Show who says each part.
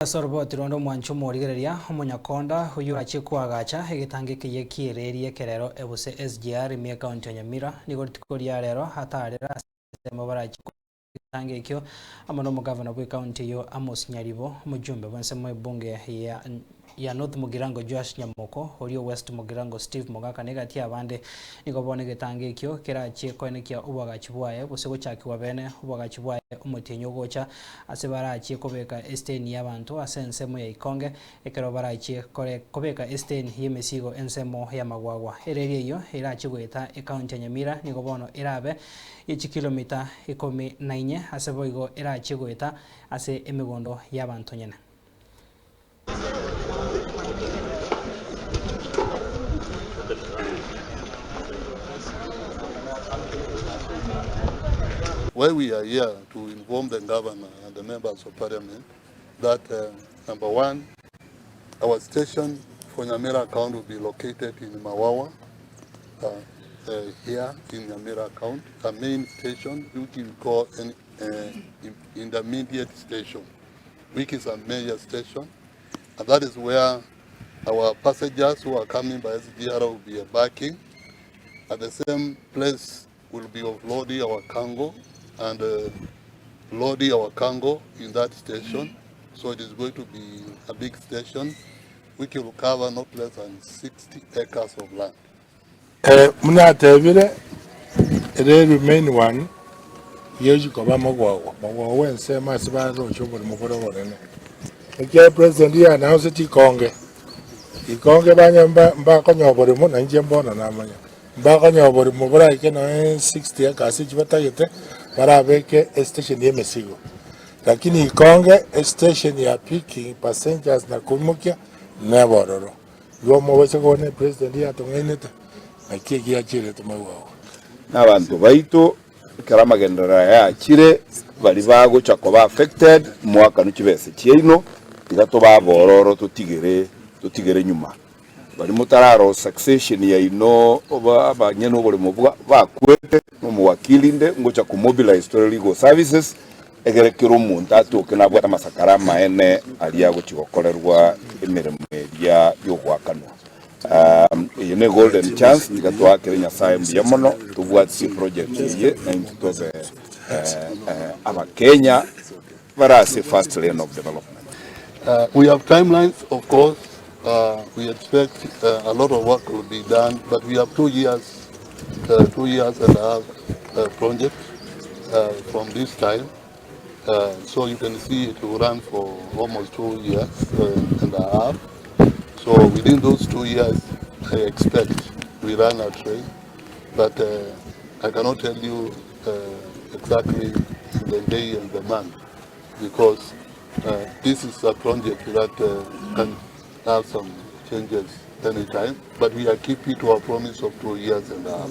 Speaker 1: Soroboti rondo mwanchu morigereria omonyakonda uyu achikwagacha egetange kiye kiererie kerero ebuse SGR ime county Nyamira nigo tikoria rero hatarera semo barachi egetange ekio amono mugavana bwe county yo Amos Nyaribo mujumbe bwansemo ebunge ya North Mugirango Josh Nyamoko orio West Mugirango Steve Mogaka negati abande nigo bone egetange ekio kerachi koenekia Obwagachi BWAYE buse gochakiwa bene Obwagachi BWAYE OMOTIENYI ogocha ase barachi kobeka estate y'abantu ase ensemo ya Ikonge ekero barachi kobeka estate y'emesigo ensemo ya Magwagwa ererie iyo irachi gweta county ya Nyamira nigo bono irabe ichi kilomita 14 ase boigo irachi gweta ase emigondo y'abantu nyene.
Speaker 2: Why we are here to inform the governor and the members of parliament that number one, our station for Nyamira account will be located in Mawawa, here in Nyamira account, a main station which we call an intermediate station, which is a major station, and that is where our passengers who are coming by SGR will be embarking. At the same place will be offloading our cargo and loading our cargo in that station. So it is going to be a big station which will cover not less than 60 acres of land.
Speaker 3: The main one, you go Magwagwa and say, my survivor, the president here announced it Ikonge. Ikonge back on your body, and Jambon and Amaya. Back on your body, Mobile, I can 60 acres, but I make a station near Mesigo. Lakini Ikonge, a station ya picking passengers na Kumukia, never. You are more going to president here to win it. I can't get you to my wow.
Speaker 4: N'abantu baitu karamagendera ya chire bali bago chakoba affected mwaka nukibese kyeino igato babororo tutigere nyuma bali mutararo succession ya ino oba abanyeno bole muvuga bakwete no muwakilinde ngocha ku mobilize legal services egerekero umuntu atuke nabwata masakarama ene aliyago chikokolerwa emirimo ya yogwakanwa yene golden chance tikatwa Kenya saim yamono tubwatsi project ye ntutobe aba Kenya varasi fast lane of development.
Speaker 2: We have timelines, of course. We expect a lot of work will be done, but we have 2 years and a half project from this time. So you can see it will run for almost 2 years and a half. So within those 2 years, I expect we run our train, but I cannot tell you exactly the day and the month, because this is a project that can have some changes anytime, but we are keeping to our promise of 2 years and a half.